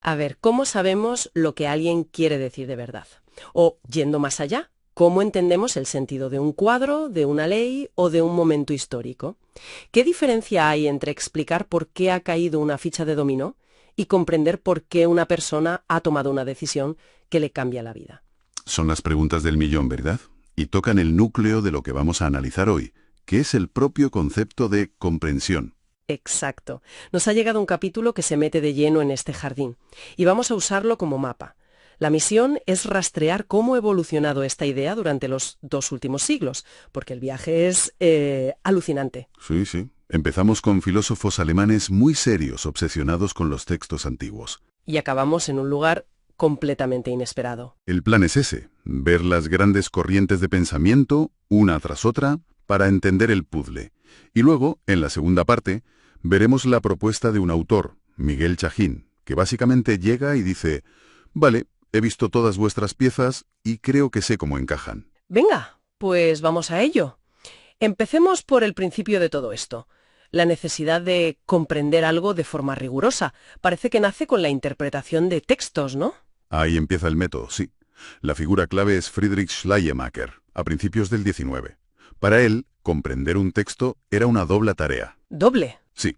A ver, ¿cómo sabemos lo que alguien quiere decir de verdad? O, yendo más allá, ¿cómo entendemos el sentido de un cuadro, de una ley o de un momento histórico? ¿Qué diferencia hay entre explicar por qué ha caído una ficha de dominó y comprender por qué una persona ha tomado una decisión que le cambia la vida? Son las preguntas del millón, ¿verdad? Y tocan el núcleo de lo que vamos a analizar hoy, que es el propio concepto de comprensión. Exacto. Nos ha llegado un capítulo que se mete de lleno en este jardín y vamos a usarlo como mapa. La misión es rastrear cómo ha evolucionado esta idea durante los 2 últimos siglos, porque el viaje es alucinante. Sí, sí. Empezamos con filósofos alemanes muy serios, obsesionados con los textos antiguos. Y acabamos en un lugar completamente inesperado. El plan es ese, ver las grandes corrientes de pensamiento, una tras otra, para entender el puzzle. Y luego, en la segunda parte, veremos la propuesta de un autor, Miguel Chahín, que básicamente llega y dice: vale, he visto todas vuestras piezas y creo que sé cómo encajan. Venga, pues vamos a ello. Empecemos por el principio de todo esto. La necesidad de comprender algo de forma rigurosa. Parece que nace con la interpretación de textos, ¿no? Ahí empieza el método, sí. La figura clave es Friedrich Schleiermacher, a principios del 19. Para él, comprender un texto era una doble tarea. Doble. Sí.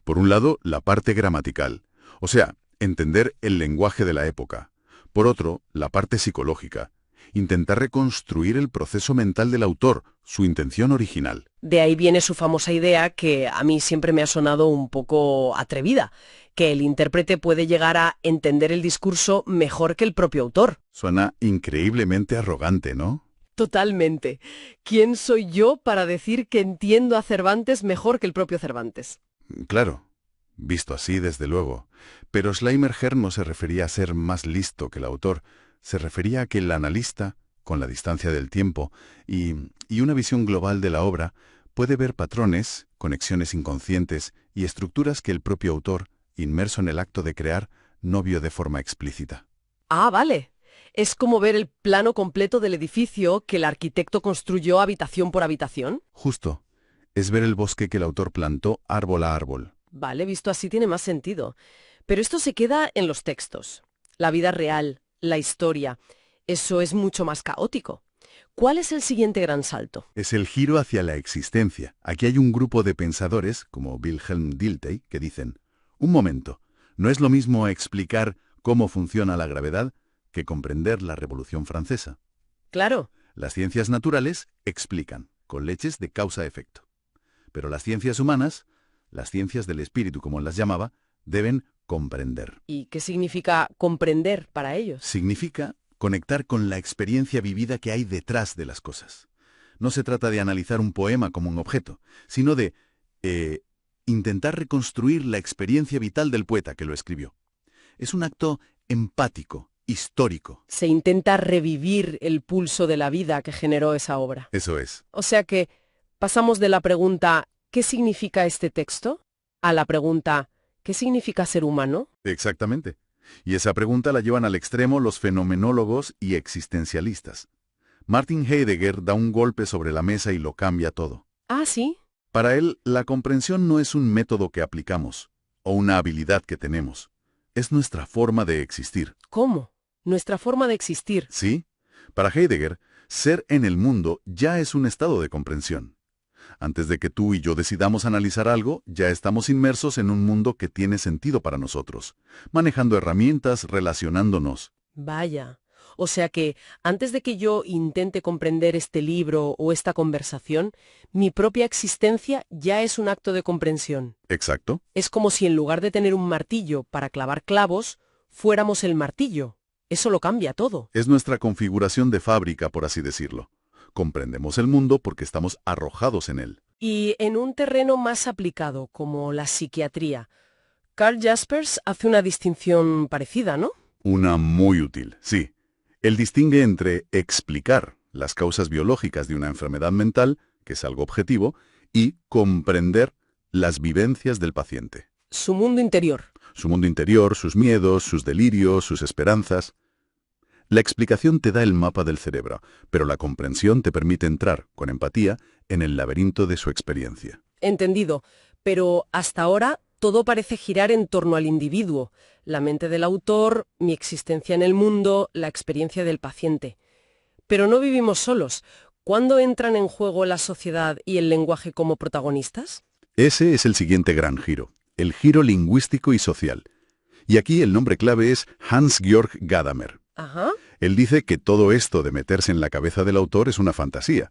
Por un lado, la parte gramatical, o sea, entender el lenguaje de la época. Por otro, la parte psicológica, intentar reconstruir el proceso mental del autor, su intención original. De ahí viene su famosa idea que a mí siempre me ha sonado un poco atrevida, que el intérprete puede llegar a entender el discurso mejor que el propio autor. Suena increíblemente arrogante, ¿no? Totalmente. ¿Quién soy yo para decir que entiendo a Cervantes mejor que el propio Cervantes? Claro, visto así, desde luego. Pero Schleiermacher no se refería a ser más listo que el autor, se refería a que el analista, con la distancia del tiempo y una visión global de la obra, puede ver patrones, conexiones inconscientes y estructuras que el propio autor, inmerso en el acto de crear, no vio de forma explícita. Ah, vale. Es como ver el plano completo del edificio que el arquitecto construyó habitación por habitación. Justo, es ver el bosque que el autor plantó árbol a árbol. Vale, visto así tiene más sentido. Pero esto se queda en los textos. La vida real, la historia, eso es mucho más caótico. ¿Cuál es el siguiente gran salto? Es el giro hacia la existencia. Aquí hay un grupo de pensadores, como Wilhelm Dilthey, que dicen: un momento, no es lo mismo explicar cómo funciona la gravedad que comprender la Revolución Francesa. Claro. Las ciencias naturales explican, con leches de causa-efecto. Pero las ciencias humanas, las ciencias del espíritu, como las llamaba, deben comprender. ¿Y qué significa comprender para ellos? Significa conectar con la experiencia vivida que hay detrás de las cosas. No se trata de analizar un poema como un objeto, sino de intentar reconstruir la experiencia vital del poeta que lo escribió. Es un acto empático, histórico. Se intenta revivir el pulso de la vida que generó esa obra. Eso es. O sea que pasamos de la pregunta ¿qué significa este texto? A la pregunta ¿qué significa ser humano? Exactamente. Y esa pregunta la llevan al extremo los fenomenólogos y existencialistas. Martin Heidegger da un golpe sobre la mesa y lo cambia todo. Ah, sí. Para él, la comprensión no es un método que aplicamos, o una habilidad que tenemos. Es nuestra forma de existir. ¿Cómo? Nuestra forma de existir. ¿Sí? Para Heidegger, ser en el mundo ya es un estado de comprensión. Antes de que tú y yo decidamos analizar algo, ya estamos inmersos en un mundo que tiene sentido para nosotros, manejando herramientas, relacionándonos. Vaya. O sea que, antes de que yo intente comprender este libro o esta conversación, mi propia existencia ya es un acto de comprensión. Exacto. Es como si en lugar de tener un martillo para clavar clavos, fuéramos el martillo. Eso lo cambia todo. Es nuestra configuración de fábrica, por así decirlo. Comprendemos el mundo porque estamos arrojados en él. Y en un terreno más aplicado, como la psiquiatría, Carl Jaspers hace una distinción parecida, ¿no? Una muy útil, sí. Él distingue entre explicar las causas biológicas de una enfermedad mental, que es algo objetivo, y comprender las vivencias del paciente. Su mundo interior. Su mundo interior, sus miedos, sus delirios, sus esperanzas. La explicación te da el mapa del cerebro, pero la comprensión te permite entrar, con empatía, en el laberinto de su experiencia. Entendido. Pero hasta ahora todo parece girar en torno al individuo, la mente del autor, mi existencia en el mundo, la experiencia del paciente. Pero no vivimos solos. ¿Cuándo entran en juego la sociedad y el lenguaje como protagonistas? Ese es el siguiente gran giro, el giro lingüístico y social. Y aquí el nombre clave es Hans-Georg Gadamer. Ajá. Él dice que todo esto de meterse en la cabeza del autor es una fantasía.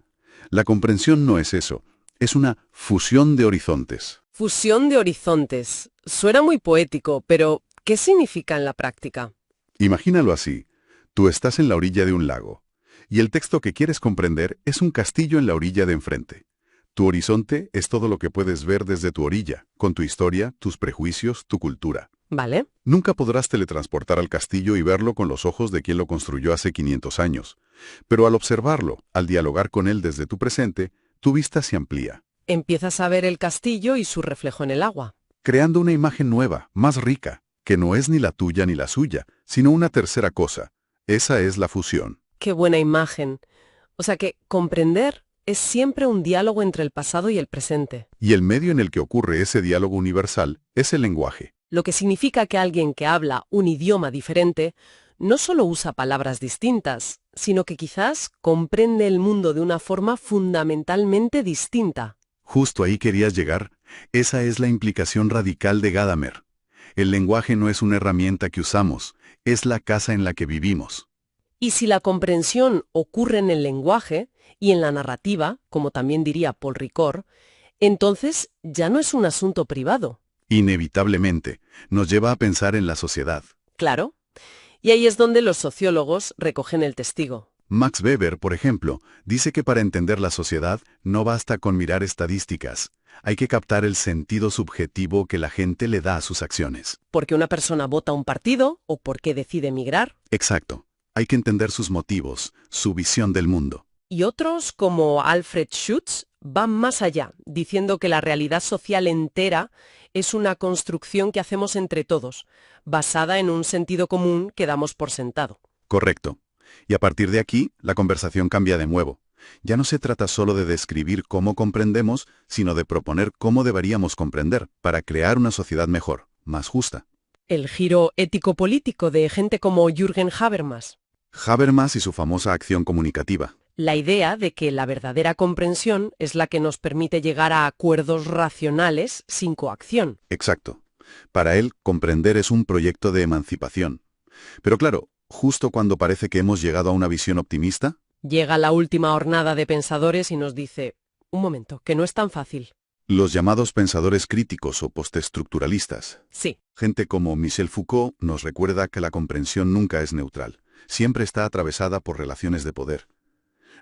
La comprensión no es eso, es una fusión de horizontes. Fusión de horizontes. Suena muy poético, pero ¿qué significa en la práctica? Imagínalo así, tú estás en la orilla de un lago, y el texto que quieres comprender es un castillo en la orilla de enfrente. Tu horizonte es todo lo que puedes ver desde tu orilla, con tu historia, tus prejuicios, tu cultura. ¿Vale? Nunca podrás teletransportar al castillo y verlo con los ojos de quien lo construyó hace 500 años. Pero al observarlo, al dialogar con él desde tu presente, tu vista se amplía, Empiezas a ver el castillo y su reflejo en el agua. creando una imagen nueva, más rica, que no es ni la tuya ni la suya, sino una tercera cosa. Esa es la fusión. ¡Qué buena imagen! O sea que comprender es siempre un diálogo entre el pasado y el presente. Y el medio en el que ocurre ese diálogo universal es el lenguaje. Lo que significa que alguien que habla un idioma diferente no solo usa palabras distintas, sino que quizás comprende el mundo de una forma fundamentalmente distinta. Justo ahí querías llegar. Esa es la implicación radical de Gadamer. El lenguaje no es una herramienta que usamos, es la casa en la que vivimos. Y si la comprensión ocurre en el lenguaje y en la narrativa, como también diría Paul Ricoeur, entonces ya no es un asunto privado. Inevitablemente, nos lleva a pensar en la sociedad. Claro. Y ahí es donde los sociólogos recogen el testigo. Max Weber, por ejemplo, dice que para entender la sociedad no basta con mirar estadísticas. Hay que captar el sentido subjetivo que la gente le da a sus acciones. ¿Por qué una persona vota un partido o por qué decide emigrar? Exacto. Hay que entender sus motivos, su visión del mundo. Y otros, como Alfred Schutz, van más allá, diciendo que la realidad social entera es una construcción que hacemos entre todos, basada en un sentido común que damos por sentado. Correcto. Y a partir de aquí, la conversación cambia de nuevo. Ya no se trata solo de describir cómo comprendemos, sino de proponer cómo deberíamos comprender para crear una sociedad mejor, más justa. El giro ético-político de gente como Jürgen Habermas. Habermas y su famosa acción comunicativa. La idea de que la verdadera comprensión es la que nos permite llegar a acuerdos racionales sin coacción. Exacto. Para él, comprender es un proyecto de emancipación. Pero claro, justo cuando parece que hemos llegado a una visión optimista, Llega la última hornada de pensadores y nos dice, un momento, que no es tan fácil. los llamados pensadores críticos o postestructuralistas, Sí, gente como Michel Foucault, nos recuerda que la comprensión nunca es neutral. Siempre está atravesada por relaciones de poder.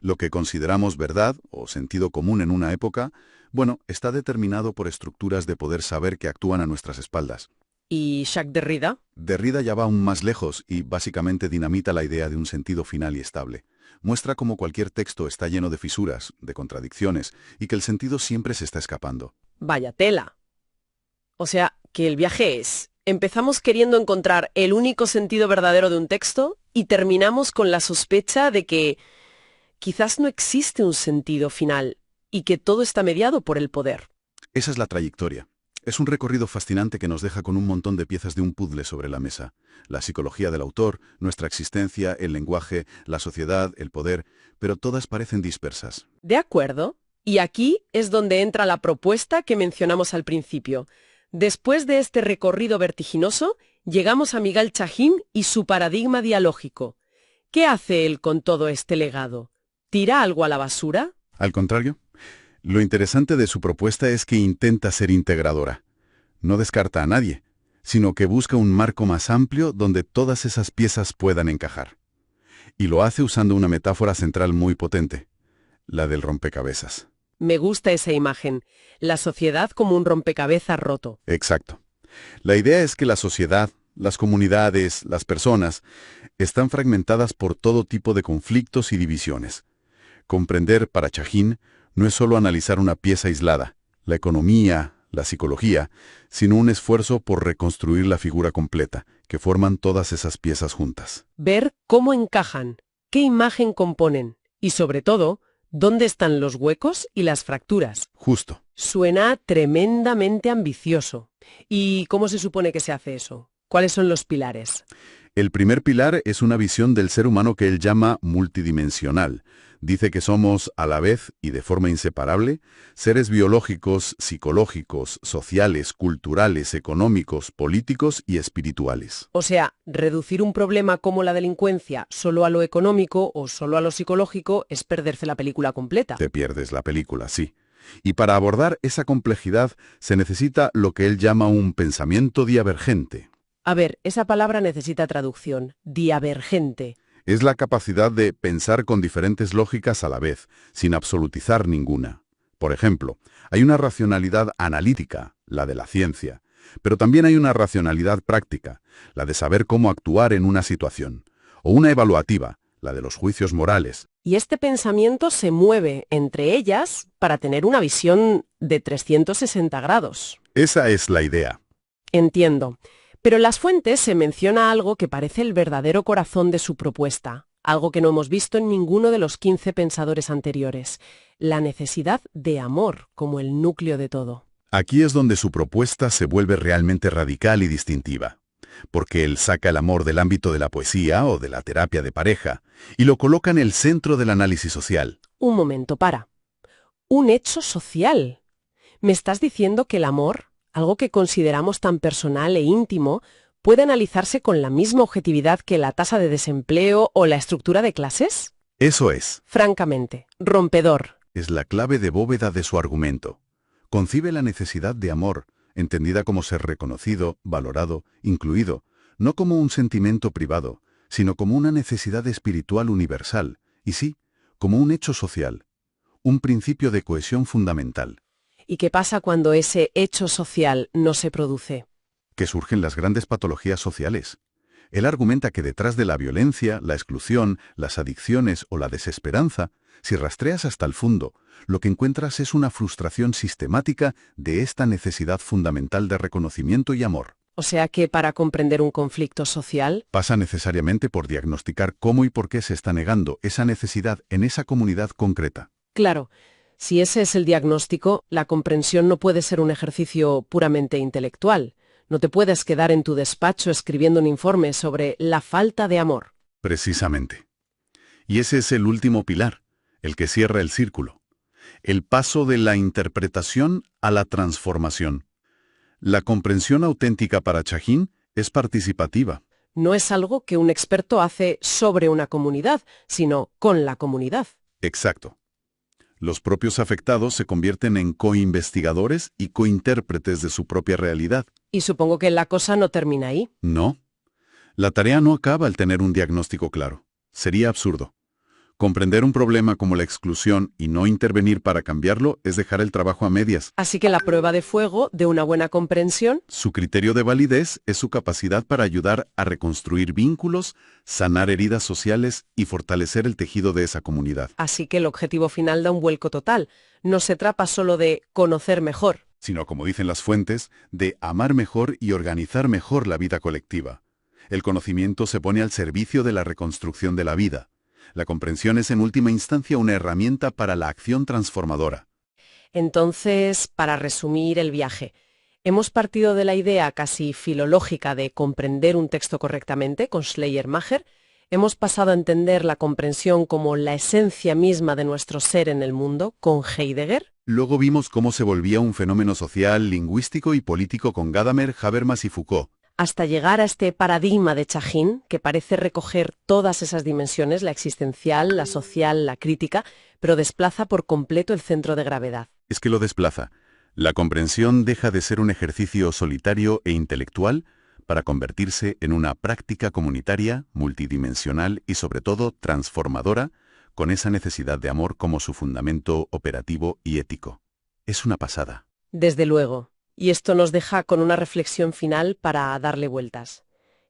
Lo que consideramos verdad o sentido común en una época, bueno, está determinado por estructuras de poder saber que actúan a nuestras espaldas. ¿y Jacques Derrida? Derrida ya va aún más lejos y básicamente dinamita la idea de un sentido final y estable. Muestra cómo cualquier texto está lleno de fisuras, de contradicciones, y que el sentido siempre se está escapando. Vaya tela. O sea, que el viaje es, empezamos queriendo encontrar el único sentido verdadero de un texto y terminamos con la sospecha de que quizás no existe un sentido final y que todo está mediado por el poder. Esa es la trayectoria. Es un recorrido fascinante que nos deja con un montón de piezas de un puzzle sobre la mesa. La psicología del autor, nuestra existencia, el lenguaje, la sociedad, el poder, pero todas parecen dispersas. De acuerdo. Y aquí es donde entra la propuesta que mencionamos al principio. Después de este recorrido vertiginoso, llegamos a Miguel Chahín y su paradigma dialógico. ¿Qué hace él con todo este legado? ¿Tira algo a la basura? Al contrario, lo interesante de su propuesta es que intenta ser integradora. No descarta a nadie, sino que busca un marco más amplio donde todas esas piezas puedan encajar. Y lo hace usando una metáfora central muy potente, la del rompecabezas. Me gusta esa imagen. La sociedad como un rompecabezas roto. Exacto. La idea es que la sociedad, las comunidades, las personas, están fragmentadas por todo tipo de conflictos y divisiones. Comprender para Chahín no es solo analizar una pieza aislada, la economía, la psicología, sino un esfuerzo por reconstruir la figura completa, que forman todas esas piezas juntas. Ver cómo encajan, qué imagen componen y, sobre todo, dónde están los huecos y las fracturas. Justo. Suena tremendamente ambicioso. ¿Y cómo se supone que se hace eso? ¿Cuáles son los pilares? El primer pilar es una visión del ser humano que él llama multidimensional. Dice que somos, a la vez y de forma inseparable, seres biológicos, psicológicos, sociales, culturales, económicos, políticos y espirituales. O sea, reducir un problema como la delincuencia solo a lo económico o solo a lo psicológico es perderse la película completa. Te pierdes la película, sí. Y para abordar esa complejidad se necesita lo que él llama un pensamiento divergente. A ver, esa palabra necesita traducción. Divergente. Es la capacidad de pensar con diferentes lógicas a la vez, sin absolutizar ninguna. Por ejemplo, hay una racionalidad analítica, la de la ciencia, pero también hay una racionalidad práctica, la de saber cómo actuar en una situación, o una evaluativa, la de los juicios morales. Y este pensamiento se mueve entre ellas para tener una visión de 360 grados. Esa es la idea. Entiendo. Pero en las fuentes se menciona algo que parece el verdadero corazón de su propuesta, algo que no hemos visto en ninguno de los 15 pensadores anteriores, la necesidad de amor como el núcleo de todo. Aquí es donde su propuesta se vuelve realmente radical y distintiva, porque él saca el amor del ámbito de la poesía o de la terapia de pareja y lo coloca en el centro del análisis social. Un momento, para. Un hecho social. ¿Me estás diciendo que el amor, algo que consideramos tan personal e íntimo, puede analizarse con la misma objetividad que la tasa de desempleo o la estructura de clases? Eso es. Francamente, rompedor. Es la clave de bóveda de su argumento. Concibe la necesidad de amor, entendida como ser reconocido, valorado, incluido, no como un sentimiento privado, sino como una necesidad espiritual universal, y sí, como un hecho social, un principio de cohesión fundamental. ¿Y qué pasa cuando ese hecho social no se produce? Que surgen las grandes patologías sociales. Él argumenta que detrás de la violencia, la exclusión, las adicciones o la desesperanza, si rastreas hasta el fondo, lo que encuentras es una frustración sistemática de esta necesidad fundamental de reconocimiento y amor. O sea que para comprender un conflicto social, Pasa necesariamente por diagnosticar cómo y por qué se está negando esa necesidad en esa comunidad concreta. claro, si ese es el diagnóstico, la comprensión no puede ser un ejercicio puramente intelectual. No te puedes quedar en tu despacho escribiendo un informe sobre la falta de amor. Precisamente. Y ese es el último pilar, el que cierra el círculo. El paso de la interpretación a la transformación. La comprensión auténtica para Chahín es participativa. No es algo que un experto hace sobre una comunidad, sino con la comunidad. Exacto. Los propios afectados se convierten en coinvestigadores y cointérpretes de su propia realidad. Y supongo que la cosa no termina ahí. No. La tarea no acaba al tener un diagnóstico claro. Sería absurdo. Comprender un problema como la exclusión y no intervenir para cambiarlo es dejar el trabajo a medias. Así que la prueba de fuego de una buena comprensión, Su criterio de validez es su capacidad para ayudar a reconstruir vínculos, sanar heridas sociales y fortalecer el tejido de esa comunidad. así que el objetivo final da un vuelco total. No se trata solo de conocer mejor. Sino, como dicen las fuentes, de amar mejor y organizar mejor la vida colectiva. El conocimiento se pone al servicio de la reconstrucción de la vida. La comprensión es en última instancia una herramienta para la acción transformadora. Entonces, para resumir el viaje, hemos partido de la idea casi filológica de comprender un texto correctamente con Schleiermacher, hemos pasado a entender la comprensión como la esencia misma de nuestro ser en el mundo con Heidegger, Luego vimos cómo se volvía un fenómeno social, lingüístico y político con Gadamer, Habermas y Foucault. hasta llegar a este paradigma de Chahín que parece recoger todas esas dimensiones, la existencial, la social, la crítica, pero desplaza por completo el centro de gravedad. Es que lo desplaza. La comprensión deja de ser un ejercicio solitario e intelectual para convertirse en una práctica comunitaria, multidimensional y sobre todo transformadora, con esa necesidad de amor como su fundamento operativo y ético. Es una pasada. Desde luego. Y esto nos deja con una reflexión final para darle vueltas.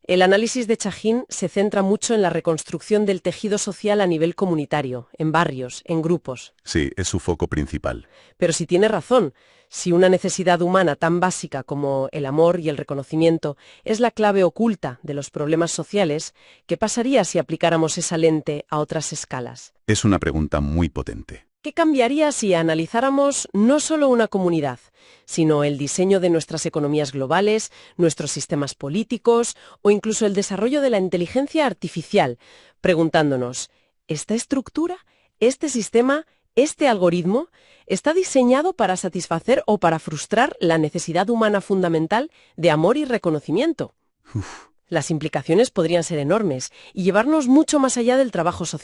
El análisis de Chahín se centra mucho en la reconstrucción del tejido social a nivel comunitario, en barrios, en grupos. Sí, es su foco principal. Pero si tiene razón, si una necesidad humana tan básica como el amor y el reconocimiento es la clave oculta de los problemas sociales, ¿qué pasaría si aplicáramos esa lente a otras escalas? Es una pregunta muy potente. ¿Qué cambiaría si analizáramos no solo una comunidad, sino el diseño de nuestras economías globales, nuestros sistemas políticos o incluso el desarrollo de la inteligencia artificial, preguntándonos, ¿esta estructura, este sistema, este algoritmo está diseñado para satisfacer o para frustrar la necesidad humana fundamental de amor y reconocimiento? Las implicaciones podrían ser enormes y llevarnos mucho más allá del trabajo social.